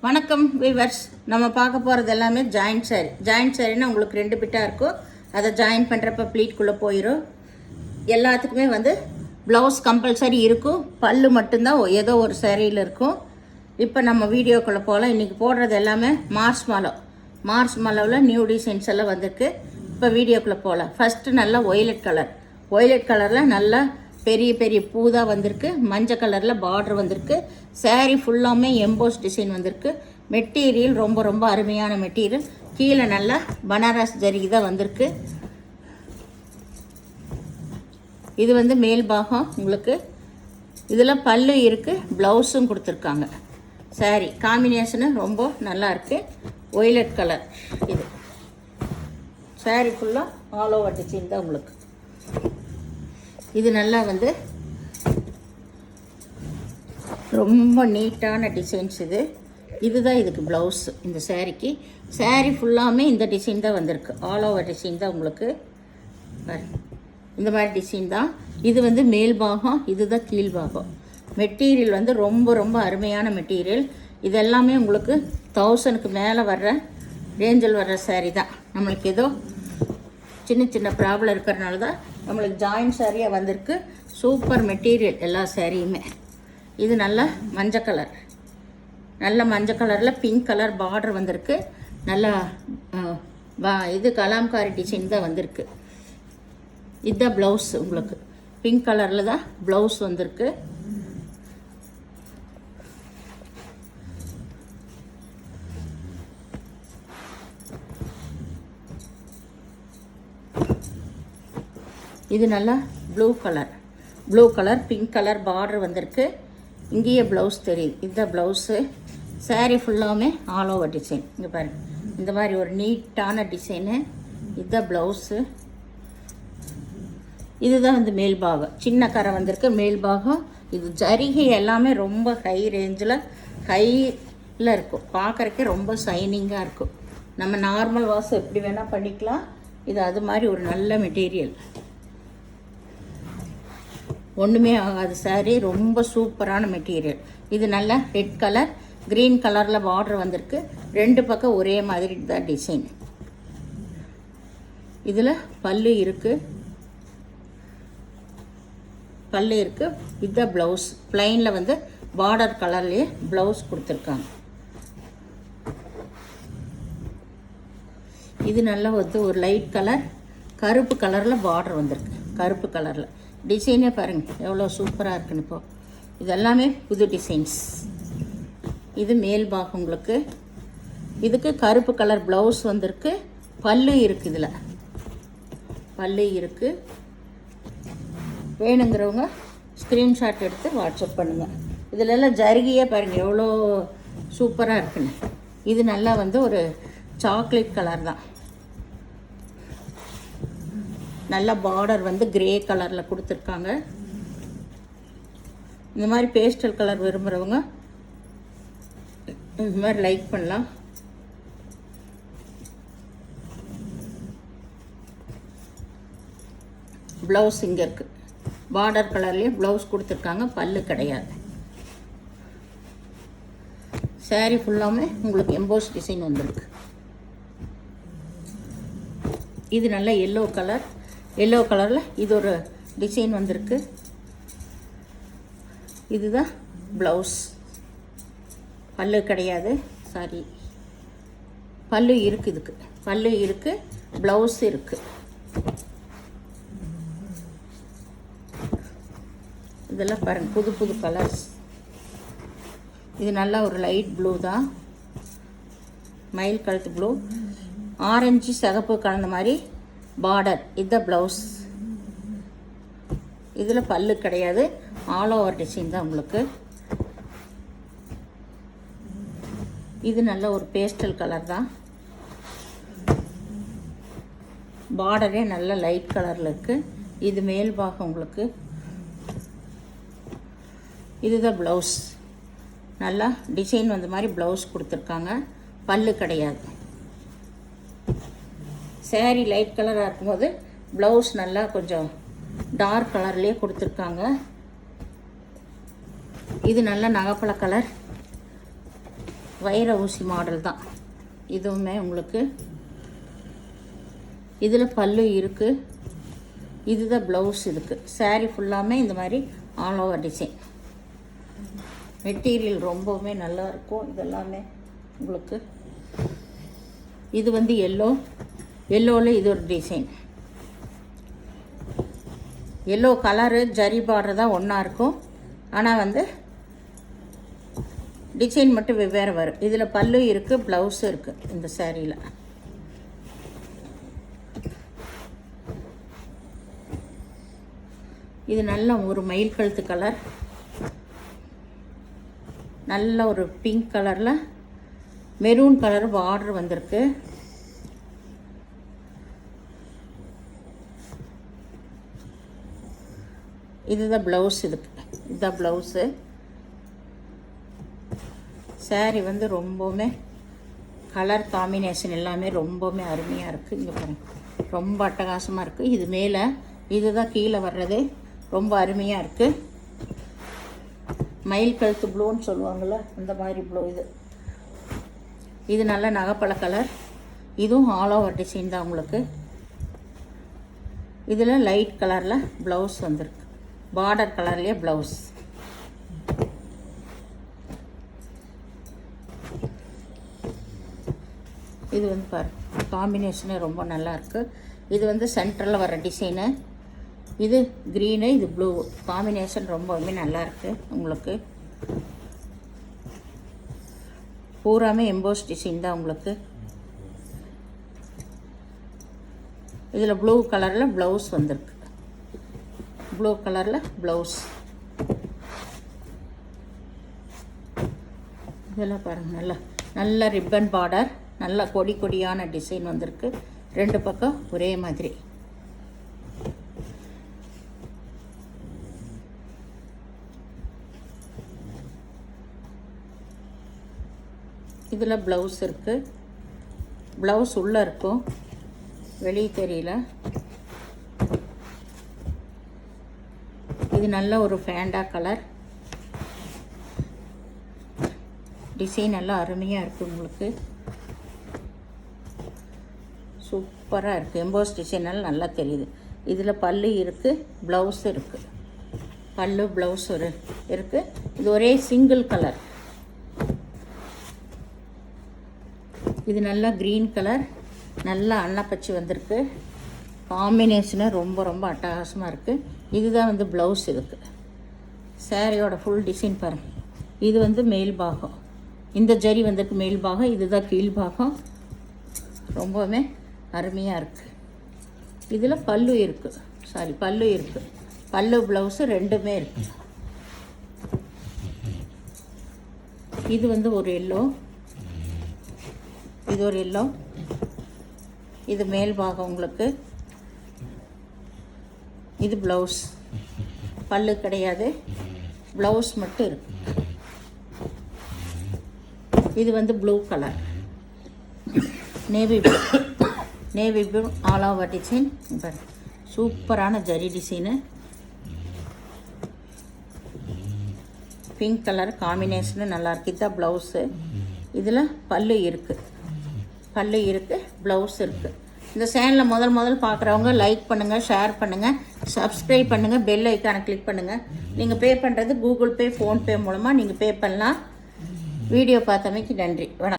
வணக்கம் வீவர்ஸ். நம்ம பார்க்க போகிறது எல்லாமே ஜாயிண்ட் சாரி. ஜாயிண்ட் சாரின்னா உங்களுக்கு 2 பிட்டாக இருக்கும். அதை ஜாயின் பண்ணுறப்ப ப்ளீட்குள்ளே போயிடும். எல்லாத்துக்குமே ப்ளவுஸ் கம்பல்சரி இருக்கும். பல்லு மட்டும்தான் ஏதோ ஒரு சாரியில் இருக்கும். இப்போ நம்ம வீடியோக்குள்ளே போகலாம். இன்றைக்கி போடுறது எல்லாமே மார்ஸ் மாலோவில் நியூ டிசைன்ஸ் எல்லாம் வந்திருக்கு. இப்போ வீடியோக்குள்ளே போகலாம். ஃபஸ்ட்டு நல்லா ஒய்லட் கலரில் நல்லா பெரிய பெரிய பூ தான் வந்திருக்கு. மஞ்சள் கலரில் பார்டர் வந்திருக்கு. சாரீ ஃபுல்லாமே எம்போஸ் டிசைன் வந்திருக்கு. மெட்டீரியல் ரொம்ப ரொம்ப அருமையான மெட்டீரியல். கீழே நல்லா பனாரஸ் ஜரிகை தான் வந்திருக்கு. இது மேல் பாகம். உங்களுக்கு இதில் பல்லு இருக்குது, ப்ளவுஸும் கொடுத்துருக்காங்க. சாரீ காம்பினேஷனு ரொம்ப நல்லா இருக்குது. Violet colour. இது சாரீ ஃபுல்லாக ஆல் ஓவர் டிசைன் தான் உங்களுக்கு. இது நல்லா ரொம்ப நீட்டான டிசைன்ஸ். இதுதான் இதுக்கு ப்ளவுஸ். இந்த சாரீக்கு சாரீ ஃபுல்லாமே இந்த டிசைன் தான் வந்திருக்கு. ஆல் ஓவர் டிசைன் தான் உங்களுக்கு. இந்த மாதிரி டிசைன் தான். இது மேல் பாகம், இதுதான் கீழ் பாகம். மெட்டீரியல் ரொம்ப ரொம்ப அருமையான மெட்டீரியல். இது எல்லாமே உங்களுக்கு 1000க்கு மேலே வர்ற ரேஞ்சில் வர்ற சாரீ தான். நம்மளுக்கு ஏதோ சின்ன சின்ன ப்ராப்ளம் இருக்கிறனால தான் நம்மளுக்கு ஜாயிண்ட் சாரியாக வந்திருக்கு. சூப்பர் மெட்டீரியல் எல்லா சாரியுமே. இது நல்லா மஞ்சள் கலர். நல்ல மஞ்சள் கலரில் பிங்க் கலர் பார்டர் வந்திருக்கு. நல்லா இது கலாம்காரி டிசைன் தான் வந்திருக்கு. இதுதான் ப்ளவுஸ். உங்களுக்கு பிங்க் கலரில் தான் ப்ளவுஸ் வந்திருக்கு. இது நல்லா blue colour pink colour border வந்திருக்கு. இங்கேயே ப்ளவுஸ் தெரியுது. இதுதான் ப்ளவுஸு. சாரீ ஃபுல்லாமே ஆல் ஓவர் டிசைன். இங்கே பாருங்கள், இந்த மாதிரி ஒரு நீட்டான டிசைனு. இதுதான் ப்ளவுஸு. இதுதான் மேல் பாகம். சின்ன கரை வந்திருக்கு மேல் பாகம். இது ஜரிகை எல்லாமே ரொம்ப ஹை ரேஞ்சில் ஹையில் இருக்கும். பார்க்குறக்கே ரொம்ப ஷைனிங்காக இருக்கும். நம்ம நார்மல் வாஷ் எப்படி வேணால் பண்ணிக்கலாம். இது அது மாதிரி ஒரு நல்ல மெட்டீரியல். ஒன்றுமே ஆகாது சாரீ. ரொம்ப சூப்பரான மெட்டீரியல். இது நல்லா ரெட் கலர் க்ரீன் கலரில் பார்டர் வந்திருக்கு. 2 பக்கம் ஒரே மாதிரி தான் டிசைன். இதில் பல்லு இருக்குது. இதுதான் ப்ளவுஸ். ப்ளைனில் பார்டர் கலர்லேயே ப்ளவுஸ் கொடுத்துருக்காங்க. இது நல்லா ஒரு லைட் கலர் கருப்பு கலரில் பார்டர் வந்திருக்கு. கருப்பு கலரில் டிசைனே பாருங்கள் எவ்வளோ சூப்பராக இருக்குன்னு. இப்போது இதெல்லாமே புது டிசைன்ஸ். இது மேல் பாகம் உங்களுக்கு. இதுக்கு கருப்பு கலர் ப்ளவுஸ் வந்திருக்கு. பல்லு இருக்குது. இதில் பல்லு இருக்குது. வேணுங்கிறவங்க ஸ்க்ரீன்ஷாட் எடுத்து வாட்ஸ்அப் பண்ணுங்கள். இதிலெல்லாம் ஜரிகையே பாருங்கள் எவ்வளோ சூப்பராக இருக்குன்னு. இது நல்லா ஒரு சாக்லேட் கலர் தான். நல்ல பார்டர் கிரே கலரில் கொடுத்துருக்காங்க. இந்த மாதிரி பேஸ்டல் கலர் விரும்புகிறவங்க இந்த மாதிரி லைக் பண்ணலாம். ப்ளவுஸ் இங்கே இருக்குது. பார்டர் கலர்லேயே ப்ளவுஸ் கொடுத்துருக்காங்க. பல்லு கிடையாது. சாரீ ஃபுல்லாமே உங்களுக்கு எம்போஸ் டிசைன் வந்திருக்கு. இது நல்ல எல்லோ கலரில் இது ஒரு டிசைன் வந்திருக்கு. இதுதான் ப்ளவுஸ். பல்லு கிடையாது. சாரி, பல்லு இருக்குது. இதுக்கு பல்லு இருக்குது, ப்ளவுஸ் இருக்குது. இதெல்லாம் பாருங்கள் புது புது கலர்ஸ். இது நல்லா ஒரு லைட் ப்ளூ தான். மயில் கழுத்து ப்ளூ, ஆரஞ்சு சிகப்பு கலந்த மாதிரி பார்டர். இதுதான் ப்ளவுஸ். இதில் பல்லு கிடையாது. ஆல் ஓவர் டிசைன் தான் உங்களுக்கு. இது நல்ல ஒரு பேஸ்டல் கலர் தான். பார்டரே நல்ல லைட் கலரில் இருக்குது. இது மேல் பாகம் உங்களுக்கு. இதுதான் ப்ளவுஸ். நல்லா டிசைன் வந்த மாதிரி ப்ளவுஸ் கொடுத்துருக்காங்க. பல்லு கிடையாது. சாரீ லைட் கலராக இருக்கும்போது ப்ளவுஸ் நல்லா கொஞ்சம் டார்க் கலர்லேயே கொடுத்துருக்காங்க. இது நல்ல நகைப்பழ கலர். வைர ஊசி மாடல் தான் இதுவுமே உங்களுக்கு. இதில் பல்லு இருக்குது. இதுதான் ப்ளவுஸ். இதுக்கு சாரீ ஃபுல்லாமே இந்த மாதிரி ஆல் ஓவர் டிசைன். மெட்டீரியல் ரொம்பவுமே நல்லாயிருக்கும். இதெல்லாமே உங்களுக்கு. இது வந்து எல்லோவில் இது ஒரு design. Yellow colour zari border தான் ஒன்றா இருக்கும். ஆனால் வந்து டிசைன் மட்டும் வெவ்வேறு வரும். இதில் பல்லு இருக்குது, ப்ளவுஸும் இருக்குது இந்த சாரியில். இது நல்ல ஒரு மயில் கழுத்து கலர். நல்ல ஒரு பிங்க் கலரில் மெரூன் கலர் பார்டர் வந்திருக்கு. இதுதான் ப்ளவுஸ். இதுதான் ப்ளவுஸு. சாரீ வந்து ரொம்பவுமே கலர் காம்பினேஷன் எல்லாமே ரொம்பவுமே அருமையாக இருக்குது. இங்கே பாருங்கள், ரொம்ப அட்டகாசமாக இருக்குது. இது மேலே, இதுதான் கீழே வர்றது. ரொம்ப அருமையாக இருக்குது. மயில் கழுத்து ப்ளூன்னு சொல்லுவாங்கள்ல, அந்த மாதிரி ப்ளூ. இது நல்ல நகைப்பழ கலர். இதுவும் ஆல் ஓவர் டிசைன் தான் உங்களுக்கு. இதில் லைட் கலரில் ப்ளவுஸ் வந்திருக்கு. பார்டர் கலர்லேயே ப்ளவுஸ். இது வந்து பாருங்கள், காம்பினேஷனே ரொம்ப நல்லாயிருக்கு. இது வந்து சென்டரில் வர டிசைனு. இது க்ரீனு, இது ப்ளூ. காம்பினேஷன் ரொம்பவுமே நல்லாயிருக்கு உங்களுக்கு. பூராமே எம்போஸ் டிசைன் தான் உங்களுக்கு. இதில் ப்ளூ கலரில் ப்ளவுஸ் வந்திருக்கு. ப்ளூ கலரில் ப்ளவுஸ். இதெல்லாம் பாருங்கள், நல்ல ரிப்பன் பார்டர். நல்ல கொடியான டிசைன் வந்திருக்கு. ரெண்டு பக்கம் ஒரே மாதிரி. இதில் ப்ளவுஸ் இருக்குது. ப்ளவுஸ் உள்ளே இருக்கும், வெளியே தெரியல. இது நல்ல ஒரு ஃபேண்டா கலர். டிசைன் எல்லாம் அருமையாக இருக்குது உங்களுக்கு. சூப்பராக இருக்குது. எம்போஸ் டிசைன் எல்லாம் நல்லா தெரியுது. இதில் பல்லு இருக்குது, ப்ளவுஸ் இருக்குது. பல்லு ப்ளவுஸ் இருக்குது. இது ஒரே சிங்கிள் கலர். இது நல்லா க்ரீன் கலர். நல்லா அன்னப்பச்சி வந்திருக்கு. காம்பினேஷனு ரொம்ப அட்டகாசமாக இருக்குது. இதுதான் வந்து ப்ளவுஸ். இருக்குது சாரியோட ஃபுல் டிசைன் பாருங்கள். இது வந்து மேல் பாகம். இந்த ஜரி வந்துருக்கு மேல் பாகம். இதுதான் கீழ் பாகம். ரொம்பவுமே அருமையாக இருக்குது. இதில் பல்லு இருக்குது. பல்லு இருக்குது. பல்லு ப்ளவுஸு ரெண்டுமே இருக்குது. இது வந்து ஒரு எல்லோ. இது ஒரு எல்லோ. இது மேல் பாகம் உங்களுக்கு. இது ப்ளவுஸ். பல்லு கிடையாது, ப்ளவுஸ் மட்டும் இருக்கு. இது வந்து blue colour, navy blue all over design. சூப்பரான ஜரி டிசைனு. பிங்க் கலர் காம்பினேஷனு நல்லாயிருக்கு. இதுதான் ப்ளவுஸு. இதில் பல்லு இருக்குது, ப்ளவுஸ் இருக்குது. இந்த சேனலை முதல் பார்க்குறவங்க லைக் பண்ணுங்கள், ஷேர் பண்ணுங்கள், சப்ஸ்கிரைப் பண்ணுங்கள், பெல் ஐக்கானை கிளிக் பண்ணுங்கள். நீங்கள் பே பண்ணுறது கூகுள் பே, ஃபோன்பே மூலமாக நீங்கள் பே பண்ணலாம். வீடியோ பார்த்தமைக்கு நன்றி. வணக்கம்.